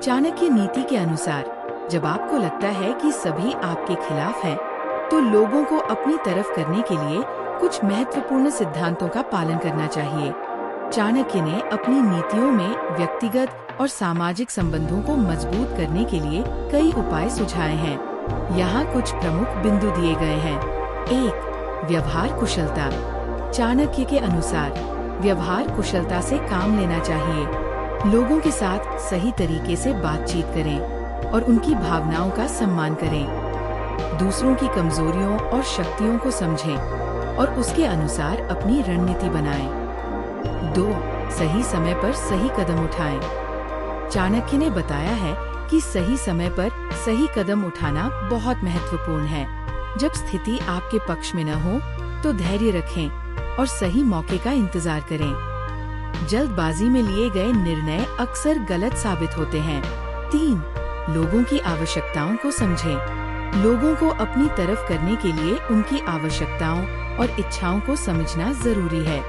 चाणक्य नीति के अनुसार जब आपको लगता है कि सभी आपके खिलाफ हैं, तो लोगों को अपनी तरफ करने के लिए कुछ महत्वपूर्ण सिद्धांतों का पालन करना चाहिए। चाणक्य ने अपनी नीतियों में व्यक्तिगत और सामाजिक संबंधों को मजबूत करने के लिए कई उपाय सुझाए हैं। यहाँ कुछ प्रमुख बिंदु दिए गए हैं। 1. व्यवहार कुशलता। चाणक्य के अनुसार व्यवहार कुशलता से काम लेना चाहिए। लोगों के साथ सही तरीके से बातचीत करें और उनकी भावनाओं का सम्मान करें। दूसरों की कमजोरियों और शक्तियों को समझें और उसके अनुसार अपनी रणनीति बनाएं। 2. सही समय पर सही कदम उठाएं। चाणक्य ने बताया है कि सही समय पर सही कदम उठाना बहुत महत्वपूर्ण है। जब स्थिति आपके पक्ष में न हो, तो धैर्य रखें और सही मौके का इंतजार करें। जल्दबाजी में लिए गए निर्णय अक्सर गलत साबित होते हैं। 3. लोगों की आवश्यकताओं को समझें। लोगों को अपनी तरफ करने के लिए उनकी आवश्यकताओं और इच्छाओं को समझना जरूरी है।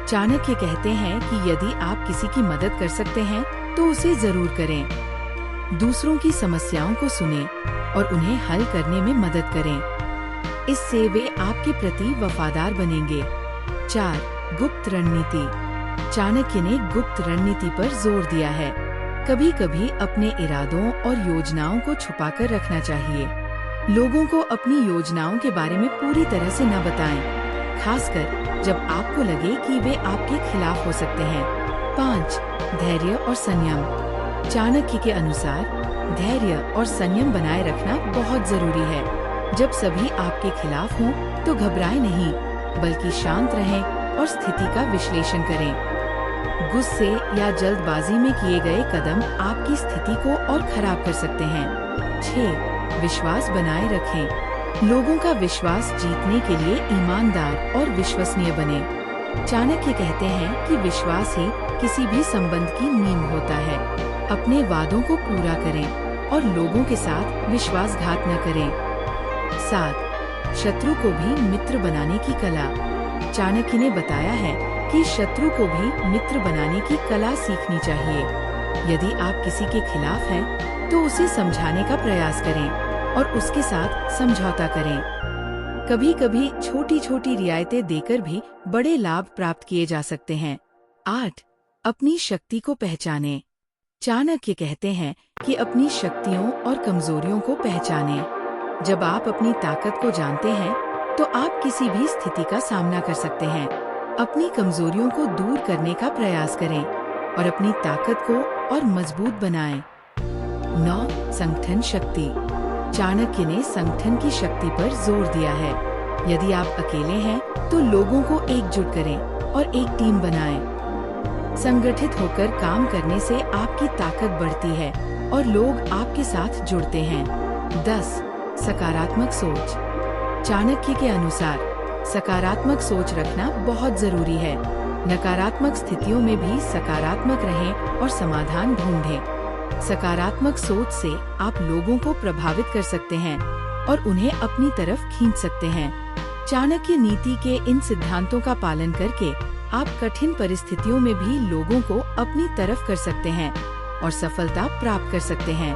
चाणक्य कहते हैं कि यदि आप किसी की मदद कर सकते हैं, तो उसे जरूर करें। दूसरों की समस्याओं को सुनें और उन्हें हल करने में मदद करें। इससे वे आपके प्रति वफादार बनेंगे। 4. गुप्त रणनीति। चाणक्य ने गुप्त रणनीति पर जोर दिया है। कभी कभी अपने इरादों और योजनाओं को छुपाकर रखना चाहिए। लोगों को अपनी योजनाओं के बारे में पूरी तरह से न बताएं, खासकर जब आपको लगे कि वे आपके खिलाफ हो सकते हैं। 5. धैर्य और संयम। चाणक्य के अनुसार धैर्य और संयम बनाए रखना बहुत जरूरी है। जब सभी आपके खिलाफ हों, तो घबराएं नहीं, बल्कि शांत रहें और स्थिति का विश्लेषण करें। गुस्से या जल्दबाजी में किए गए कदम आपकी स्थिति को और खराब कर सकते हैं। 6. विश्वास बनाए रखें। लोगों का विश्वास जीतने के लिए ईमानदार और विश्वसनीय बने। चाणक्य कहते हैं कि विश्वास ही किसी भी संबंध की नींव होता है। अपने वादों को पूरा करें और लोगों के साथ विश्वासघात न करें। 7. शत्रु को भी मित्र बनाने की कला। चाणक्य ने बताया है कि शत्रु को भी मित्र बनाने की कला सीखनी चाहिए। यदि आप किसी के खिलाफ हैं, तो उसे समझाने का प्रयास करें और उसके साथ समझौता करें। कभी कभी छोटी छोटी रियायतें देकर भी बड़े लाभ प्राप्त किए जा सकते हैं। 8. अपनी शक्ति को पहचानें। चाणक्य कहते हैं कि अपनी शक्तियों और कमजोरियों को पहचानें। जब आप अपनी ताकत को जानते हैं, तो आप किसी भी स्थिति का सामना कर सकते हैं। अपनी कमजोरियों को दूर करने का प्रयास करें और अपनी ताकत को और मजबूत बनाएं। 9. संगठन शक्ति। चाणक्य ने संगठन की शक्ति पर जोर दिया है। यदि आप अकेले हैं, तो लोगों को एकजुट करें और एक टीम बनाएं। संगठित होकर काम करने से आपकी ताकत बढ़ती है और लोग आपके साथ जुड़ते हैं। 10. सकारात्मक सोच। चाणक्य के अनुसार सकारात्मक सोच रखना बहुत जरूरी है। नकारात्मक स्थितियों में भी सकारात्मक रहें और समाधान ढूंढें। सकारात्मक सोच से आप लोगों को प्रभावित कर सकते हैं और उन्हें अपनी तरफ खींच सकते हैं। चाणक्य नीति के इन सिद्धांतों का पालन करके आप कठिन परिस्थितियों में भी लोगों को अपनी तरफ कर सकते हैं और सफलता प्राप्त कर सकते हैं।